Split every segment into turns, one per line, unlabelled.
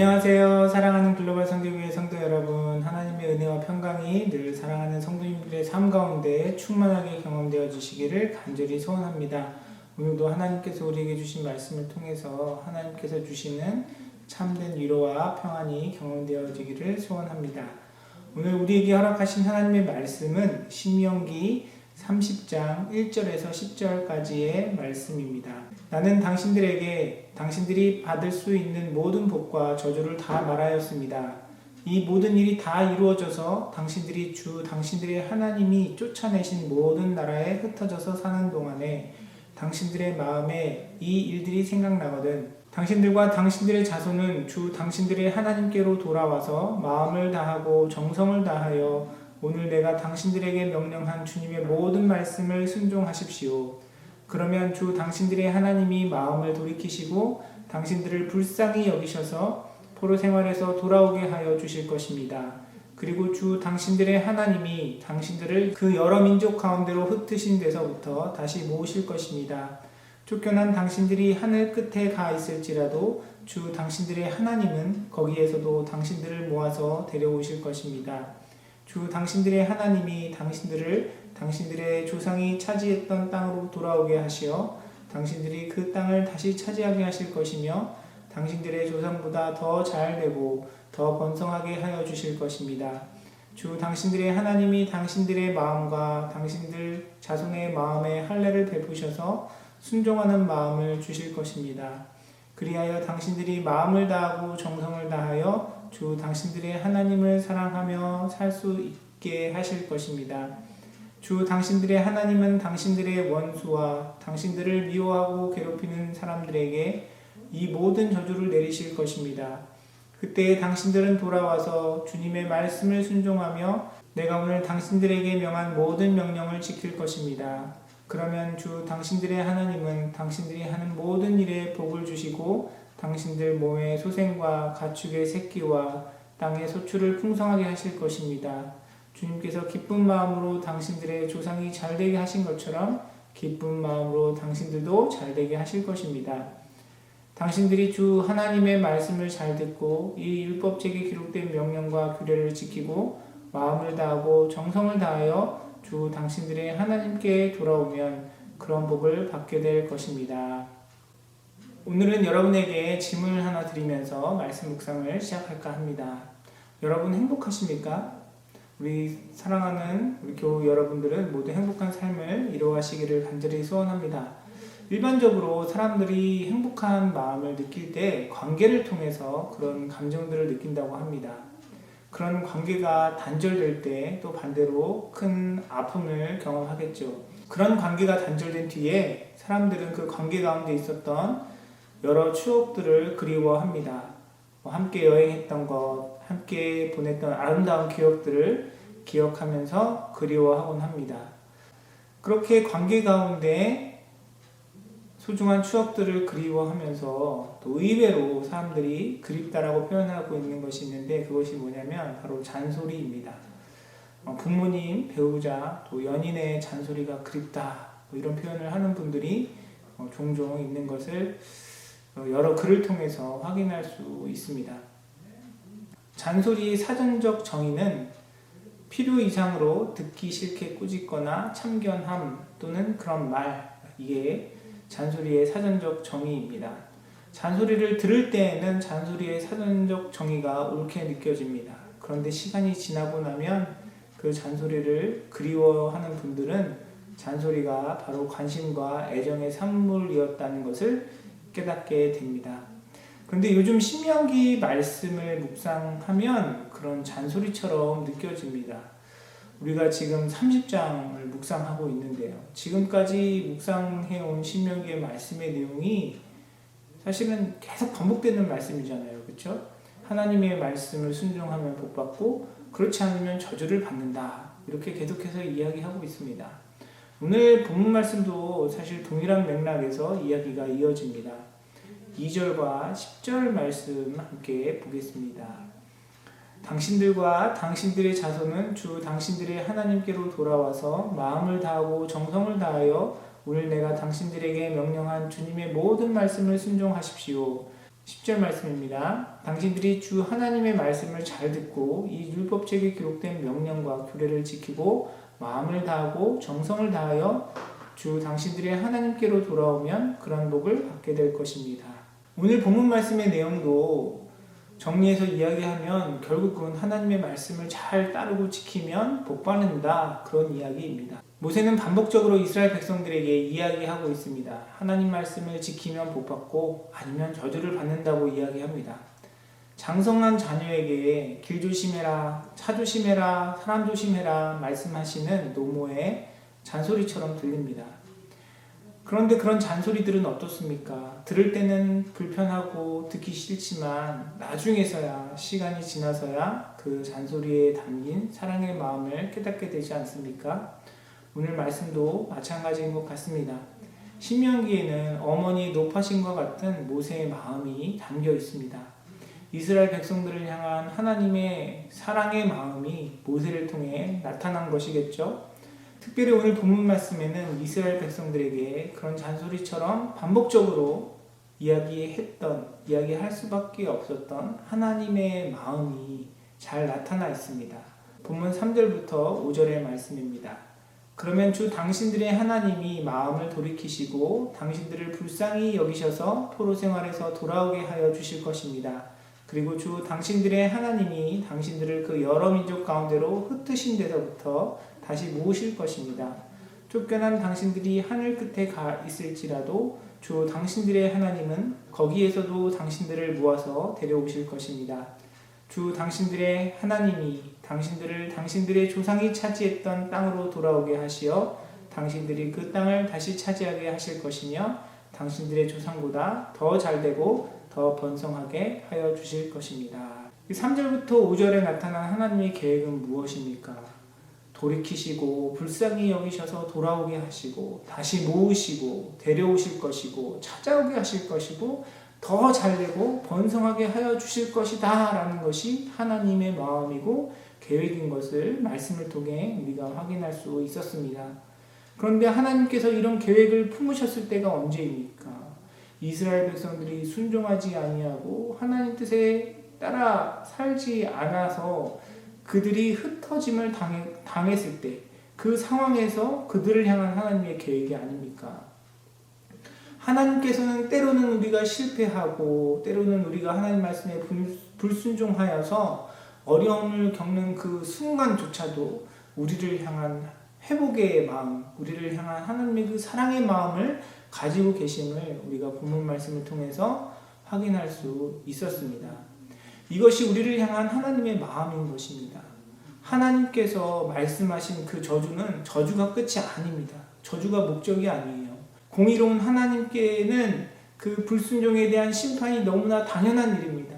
안녕하세요. 사랑하는 글로벌 성교교회 성도 여러분, 하나님의 은혜와 평강이 늘 사랑하는 성도님들의 삶 가운데 충만하게 경험되어 주시기를 간절히 소원합니다. 오늘도 하나님께서 우리에게 주신 말씀을 통해서 하나님께서 주시는 참된 위로와 평안이 경험되어지기를 소원합니다. 오늘 우리에게 허락하신 하나님의 말씀은 신명기 30장 1절에서 10절까지의 말씀입니다. 나는 당신들에게 당신들이 받을 수 있는 모든 복과 저주를 다 말하였습니다. 이 모든 일이 다 이루어져서 당신들이 당신들의 하나님이 쫓아내신 모든 나라에 흩어져서 사는 동안에 당신들의 마음에 이 일들이 생각나거든 당신들과 당신들의 자손은 당신들의 하나님께로 돌아와서 마음을 다하고 정성을 다하여 오늘 내가 당신들에게 명령한 주님의 모든 말씀을 순종하십시오. 그러면 당신들의 하나님이 마음을 돌이키시고 당신들을 불쌍히 여기셔서 포로 생활에서 돌아오게 하여 주실 것입니다. 그리고 당신들의 하나님이 당신들을 그 여러 민족 가운데로 흩으신 데서부터 다시 모으실 것입니다. 쫓겨난 당신들이 하늘 끝에 가 있을지라도 당신들의 하나님은 거기에서도 당신들을 모아서 데려오실 것입니다. 당신들의 하나님이 당신들의 조상이 차지했던 땅으로 돌아오게 하시어 당신들이 그 땅을 다시 차지하게 하실 것이며 당신들의 조상보다 더 잘되고 더 번성하게 하여 주실 것입니다. 당신들의 하나님이 당신들의 마음과 당신들 자손의 마음에 할례를 베푸셔서 순종하는 마음을 주실 것입니다. 그리하여 당신들이 마음을 다하고 정성을 다하여 당신들의 하나님을 사랑하며 살 수 있게 하실 것입니다. 당신들의 하나님은 당신들의 원수와 당신들을 미워하고 괴롭히는 사람들에게 이 모든 저주를 내리실 것입니다. 그때 당신들은 돌아와서 주님의 말씀을 순종하며 내가 오늘 당신들에게 명한 모든 명령을 지킬 것입니다. 그러면 당신들의 하나님은 당신들이 하는 모든 일에 복을 주시고 당신들 몸의 소생과 가축의 새끼와 땅의 소출을 풍성하게 하실 것입니다. 주님께서 기쁜 마음으로 당신들의 조상이 잘되게 하신 것처럼 기쁜 마음으로 당신들도 잘되게 하실 것입니다. 당신들이 하나님의 말씀을 잘 듣고 이 율법책에 기록된 명령과 규례를 지키고 마음을 다하고 정성을 다하여 당신들의 하나님께 돌아오면 그런 복을 받게 될 것입니다. 오늘은 여러분에게 질문을 하나 드리면서 말씀 묵상을 시작할까 합니다. 여러분 행복하십니까? 우리 사랑하는 우리 교우 여러분들은 모두 행복한 삶을 이루어가시기를 간절히 소원합니다. 일반적으로 사람들이 행복한 마음을 느낄 때 관계를 통해서 그런 감정들을 느낀다고 합니다. 그런 관계가 단절될 때 또 반대로 큰 아픔을 경험하겠죠. 그런 관계가 단절된 뒤에 사람들은 그 관계 가운데 있었던 여러 추억들을 그리워합니다. 함께 여행했던 것, 함께 보냈던 아름다운 기억들을 기억하면서 그리워하곤 합니다. 그렇게 관계 가운데 소중한 추억들을 그리워하면서 또 의외로 사람들이 그립다라고 표현하고 있는 것이 있는데 그것이 뭐냐면 바로 잔소리입니다. 부모님, 배우자, 또 연인의 잔소리가 그립다 이런 표현을 하는 분들이 종종 있는 것을 여러 글을 통해서 확인할 수 있습니다. 잔소리의 사전적 정의는 필요 이상으로 듣기 싫게 꾸짖거나 참견함 또는 그런 말, 이게 잔소리의 사전적 정의입니다. 잔소리를 들을 때에는 잔소리의 사전적 정의가 옳게 느껴집니다. 그런데 시간이 지나고 나면 그 잔소리를 그리워하는 분들은 잔소리가 바로 관심과 애정의 산물이었다는 것을 깨닫게 됩니다. 그런데 요즘 신명기 말씀을 묵상하면 그런 잔소리처럼 느껴집니다. 우리가 지금 30장을 묵상하고 있는데요. 지금까지 묵상해온 신명기의 말씀의 내용이 사실은 계속 반복되는 말씀이잖아요. 그렇죠? 하나님의 말씀을 순종하면 복받고 그렇지 않으면 저주를 받는다. 이렇게 계속해서 이야기하고 있습니다. 오늘 본문 말씀도 사실 동일한 맥락에서 이야기가 이어집니다. 2절과 10절 말씀 함께 보겠습니다. 당신들과 당신들의 자손은 당신들의 하나님께로 돌아와서 마음을 다하고 정성을 다하여 오늘 내가 당신들에게 명령한 주님의 모든 말씀을 순종하십시오. 10절 말씀입니다. 당신들이 주 하나님의 말씀을 잘 듣고 이 율법책에 기록된 명령과 규례를 지키고 마음을 다하고 정성을 다하여 주 당신들의 하나님께로 돌아오면 그런 복을 받게 될 것입니다. 오늘 본문 말씀의 내용도 정리해서 이야기하면 결국은 하나님의 말씀을 잘 따르고 지키면 복 받는다, 그런 이야기입니다. 모세는 반복적으로 이스라엘 백성들에게 이야기하고 있습니다. 하나님 말씀을 지키면 복 받고 아니면 저주를 받는다고 이야기합니다. 장성한 자녀에게 길 조심해라, 차 조심해라, 사람 조심해라 말씀하시는 노모의 잔소리처럼 들립니다. 그런데 그런 잔소리들은 어떻습니까? 들을 때는 불편하고 듣기 싫지만 나중에서야, 시간이 지나서야 그 잔소리에 담긴 사랑의 마음을 깨닫게 되지 않습니까? 오늘 말씀도 마찬가지인 것 같습니다. 신명기에는 어머니 노파심과 같은 모세의 마음이 담겨 있습니다. 이스라엘 백성들을 향한 하나님의 사랑의 마음이 모세를 통해 나타난 것이겠죠. 특별히 오늘 본문 말씀에는 이스라엘 백성들에게 그런 잔소리처럼 반복적으로 이야기할 수밖에 없었던 하나님의 마음이 잘 나타나 있습니다. 본문 3절부터 5절의 말씀입니다. 그러면 주 당신들의 하나님이 마음을 돌이키시고 당신들을 불쌍히 여기셔서 포로 생활에서 돌아오게 하여 주실 것입니다. 그리고 주 당신들의 하나님이 당신들을 그 여러 민족 가운데로 흩으신 데서부터 다시 모으실 것입니다. 쫓겨난 당신들이 하늘 끝에 가 있을지라도 주 당신들의 하나님은 거기에서도 당신들을 모아서 데려오실 것입니다. 주 당신들의 하나님이 당신들을 당신들의 조상이 차지했던 땅으로 돌아오게 하시어 당신들이 그 땅을 다시 차지하게 하실 것이며 당신들의 조상보다 더 잘되고 더 번성하게 하여 주실 것입니다. 3절부터 5절에 나타난 하나님의 계획은 무엇입니까? 돌이키시고 불쌍히 여기셔서 돌아오게 하시고 다시 모으시고 데려오실 것이고 찾아오게 하실 것이고 더 잘되고 번성하게 하여 주실 것이다 라는 것이 하나님의 마음이고 계획인 것을 말씀을 통해 우리가 확인할 수 있었습니다. 그런데 하나님께서 이런 계획을 품으셨을 때가 언제입니까? 이스라엘 백성들이 순종하지 아니하고 하나님 뜻에 따라 살지 않아서 그들이 흩어짐을 당했을 때 그 상황에서 그들을 향한 하나님의 계획이 아닙니까? 하나님께서는 때로는 우리가 실패하고 때로는 우리가 하나님 말씀에 불순종하여서 어려움을 겪는 그 순간조차도 우리를 향한 회복의 마음, 우리를 향한 하나님의 그 사랑의 마음을 가지고 계심을 우리가 본문 말씀을 통해서 확인할 수 있었습니다. 이것이 우리를 향한 하나님의 마음인 것입니다. 하나님께서 말씀하신 그 저주는 저주가 끝이 아닙니다. 저주가 목적이 아니에요. 공의로운 하나님께는 그 불순종에 대한 심판이 너무나 당연한 일입니다.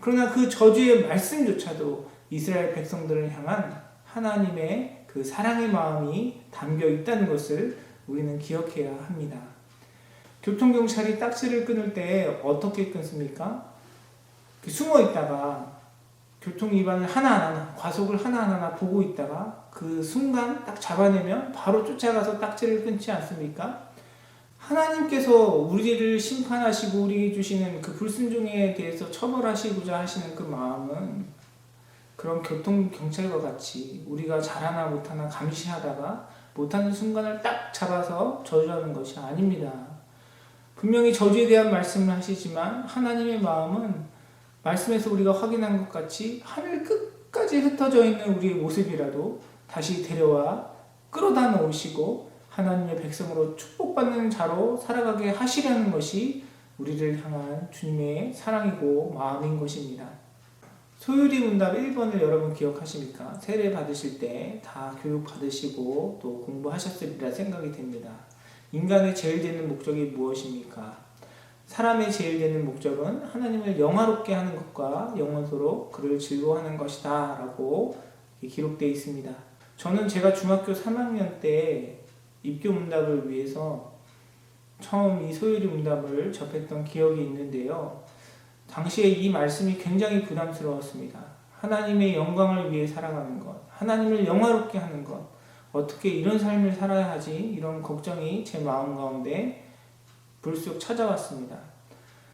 그러나 그 저주의 말씀조차도 이스라엘 백성들을 향한 하나님의 그 사랑의 마음이 담겨 있다는 것을 우리는 기억해야 합니다. 교통경찰이 딱지를 끊을 때 어떻게 끊습니까? 숨어 있다가 교통위반을 하나하나, 과속을 하나하나 보고 있다가 그 순간 딱 잡아내면 바로 쫓아가서 딱지를 끊지 않습니까? 하나님께서 우리를 심판하시고 우리에게 주시는 그 불순종에 대해서 처벌하시고자 하시는 그 마음은 그런 교통경찰과 같이 우리가 잘하나 못하나 감시하다가 못하는 순간을 딱 잡아서 저주하는 것이 아닙니다. 분명히 저주에 대한 말씀을 하시지만 하나님의 마음은 말씀에서 우리가 확인한 것 같이 하늘 끝까지 흩어져 있는 우리의 모습이라도 다시 데려와 끌어다 놓으시고 하나님의 백성으로 축복받는 자로 살아가게 하시려는 것이 우리를 향한 주님의 사랑이고 마음인 것입니다. 소율이 문답 1번을 여러분 기억하십니까? 세례 받으실 때 다 교육 받으시고 또 공부하셨으리라 생각이 됩니다. 인간의 제일 되는 목적이 무엇입니까? 사람의 제일 되는 목적은 하나님을 영화롭게 하는 것과 영원토록 그를 즐거워하는 것이다 라고 기록되어 있습니다. 저는 제가 중학교 3학년 때 입교 문답을 위해서 처음 이 소율이 문답을 접했던 기억이 있는데요. 당시에 이 말씀이 굉장히 부담스러웠습니다. 하나님의 영광을 위해 살아가는 것, 하나님을 영화롭게 하는 것, 어떻게 이런 삶을 살아야 하지? 이런 걱정이 제 마음 가운데 불쑥 찾아왔습니다.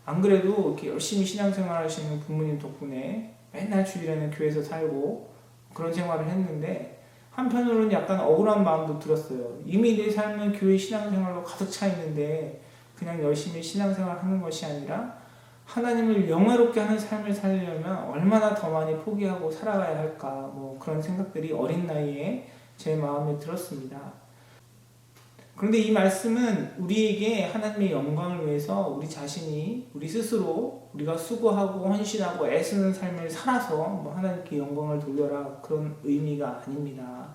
안 그래도 이렇게 열심히 신앙생활 하시는 부모님 덕분에 맨날 주일에는 교회에서 살고 그런 생활을 했는데, 한편으로는 약간 억울한 마음도 들었어요. 이미 내 삶은 교회 신앙생활로 가득 차 있는데 그냥 열심히 신앙생활 하는 것이 아니라 하나님을 영화롭게 하는 삶을 살려면 얼마나 더 많이 포기하고 살아가야 할까, 그런 생각들이 어린 나이에 제 마음에 들었습니다. 그런데 이 말씀은 우리에게 하나님의 영광을 위해서 우리 자신이, 우리 스스로 우리가 수고하고 헌신하고 애쓰는 삶을 살아서 하나님께 영광을 돌려라, 그런 의미가 아닙니다.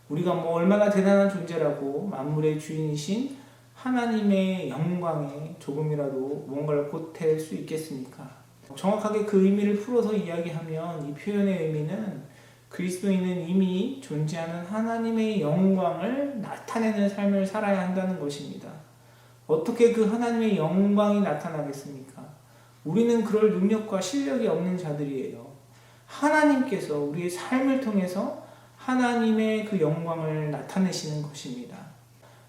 우리가 얼마나 대단한 존재라고 만물의 주인이신 하나님의 영광에 조금이라도 뭔가를 보탤 수 있겠습니까? 정확하게 그 의미를 풀어서 이야기하면 이 표현의 의미는 그리스도인은 이미 존재하는 하나님의 영광을 나타내는 삶을 살아야 한다는 것입니다. 어떻게 그 하나님의 영광이 나타나겠습니까? 우리는 그럴 능력과 실력이 없는 자들이에요. 하나님께서 우리의 삶을 통해서 하나님의 그 영광을 나타내시는 것입니다.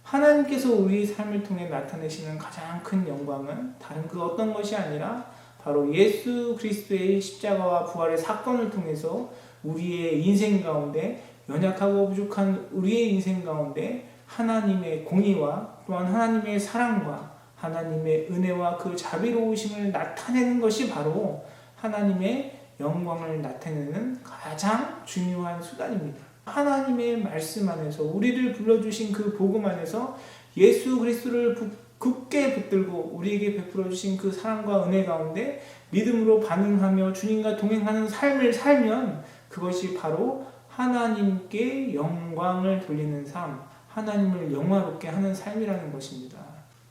하나님께서 우리의 삶을 통해 나타내시는 가장 큰 영광은 다른 그 어떤 것이 아니라 바로 예수 그리스도의 십자가와 부활의 사건을 통해서 우리의 인생 가운데, 연약하고 부족한 우리의 인생 가운데 하나님의 공의와 또한 하나님의 사랑과 하나님의 은혜와 그 자비로우심을 나타내는 것이 바로 하나님의 영광을 나타내는 가장 중요한 수단입니다. 하나님의 말씀 안에서 우리를 불러주신 그 복음 안에서 예수 그리스도를 굳게 붙들고 우리에게 베풀어 주신 그 사랑과 은혜 가운데 믿음으로 반응하며 주님과 동행하는 삶을 살면 그것이 바로 하나님께 영광을 돌리는 삶, 하나님을 영화롭게 하는 삶이라는 것입니다.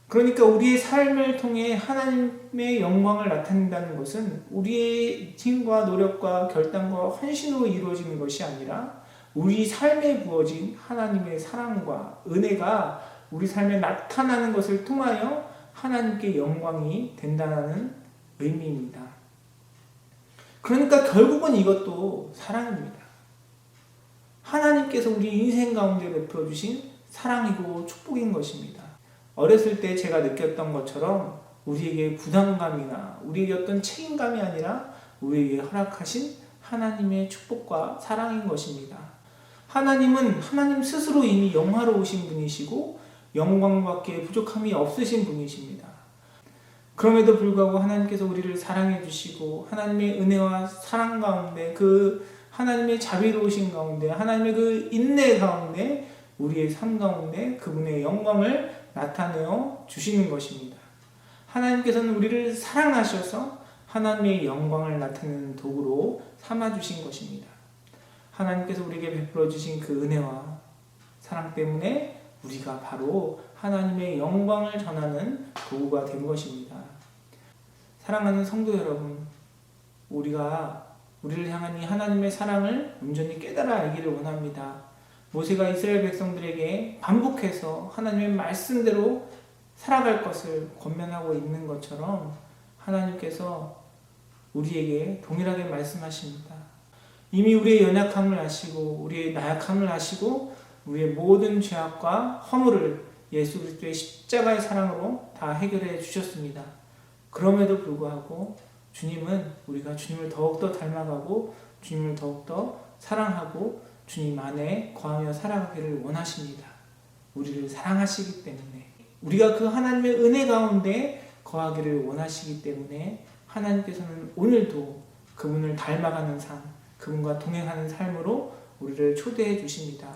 그러니까 우리의 삶을 통해 하나님의 영광을 나타낸다는 것은 우리의 힘과 노력과 결단과 헌신으로 이루어지는 것이 아니라 우리 삶에 부어진 하나님의 사랑과 은혜가 우리 삶에 나타나는 것을 통하여 하나님께 영광이 된다는 의미입니다. 그러니까 결국은 이것도 사랑입니다. 하나님께서 우리 인생 가운데 베풀어 주신 사랑이고 축복인 것입니다. 어렸을 때 제가 느꼈던 것처럼 우리에게 부담감이나 우리에게 어떤 책임감이 아니라 우리에게 허락하신 하나님의 축복과 사랑인 것입니다. 하나님은 하나님 스스로 이미 영화로우신 분이시고 영광밖에 부족함이 없으신 분이십니다. 그럼에도 불구하고 하나님께서 우리를 사랑해 주시고 하나님의 은혜와 사랑 가운데, 그 하나님의 자비로우신 가운데, 하나님의 그 인내 가운데 우리의 삶 가운데 그분의 영광을 나타내어 주시는 것입니다. 하나님께서는 우리를 사랑하셔서 하나님의 영광을 나타내는 도구로 삼아 주신 것입니다. 하나님께서 우리에게 베풀어 주신 그 은혜와 사랑 때문에 우리가 바로 하나님의 영광을 전하는 도구가 된 것입니다. 사랑하는 성도 여러분, 우리를 향한 이 하나님의 사랑을 온전히 깨달아 알기를 원합니다. 모세가 이스라엘 백성들에게 반복해서 하나님의 말씀대로 살아갈 것을 권면하고 있는 것처럼 하나님께서 우리에게 동일하게 말씀하십니다. 이미 우리의 연약함을 아시고 우리의 나약함을 아시고 우리의 모든 죄악과 허물을 예수 그리스도의 십자가의 사랑으로 다 해결해 주셨습니다. 그럼에도 불구하고 주님은 우리가 주님을 더욱더 닮아가고 주님을 더욱더 사랑하고 주님 안에 거하며 살아가기를 원하십니다. 우리를 사랑하시기 때문에, 우리가 그 하나님의 은혜 가운데 거하기를 원하시기 때문에 하나님께서는 오늘도 그분을 닮아가는 삶, 그분과 동행하는 삶으로 우리를 초대해 주십니다.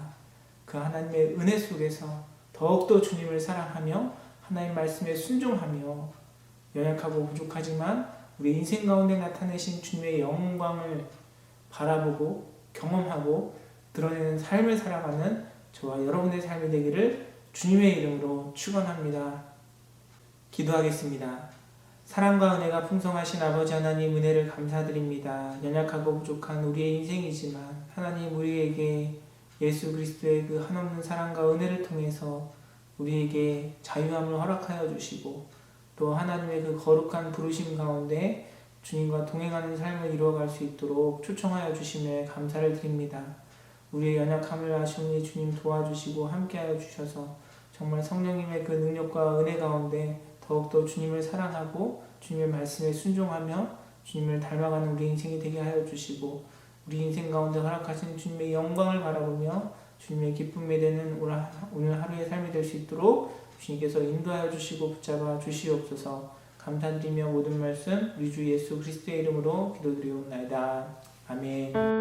그 하나님의 은혜 속에서 더욱더 주님을 사랑하며 하나님 말씀에 순종하며 연약하고 부족하지만 우리 인생 가운데 나타내신 주님의 영광을 바라보고 경험하고 드러내는 삶을 살아가는 저와 여러분의 삶이 되기를 주님의 이름으로 축원합니다. 기도하겠습니다. 사랑과 은혜가 풍성하신 아버지 하나님, 은혜를 감사드립니다. 연약하고 부족한 우리의 인생이지만 하나님, 우리에게 예수 그리스도의 그 한없는 사랑과 은혜를 통해서 우리에게 자유함을 허락하여 주시고 또 하나님의 그 거룩한 부르심 가운데 주님과 동행하는 삶을 이루어갈 수 있도록 초청하여 주심에 감사를 드립니다. 우리의 연약함을 아시오니 주님 도와주시고 함께하여 주셔서 정말 성령님의 그 능력과 은혜 가운데 더욱더 주님을 사랑하고 주님의 말씀에 순종하며 주님을 닮아가는 우리 인생이 되게 하여 주시고 우리 인생 가운데 허락하신 주님의 영광을 바라보며 주님의 기쁨에 되는 오늘 하루의 삶이 될 수 있도록 주님께서 인도하여 주시고 붙잡아 주시옵소서. 감사드리며 모든 말씀 우리 주 예수 그리스도의 이름으로 기도드리옵나이다. 아멘.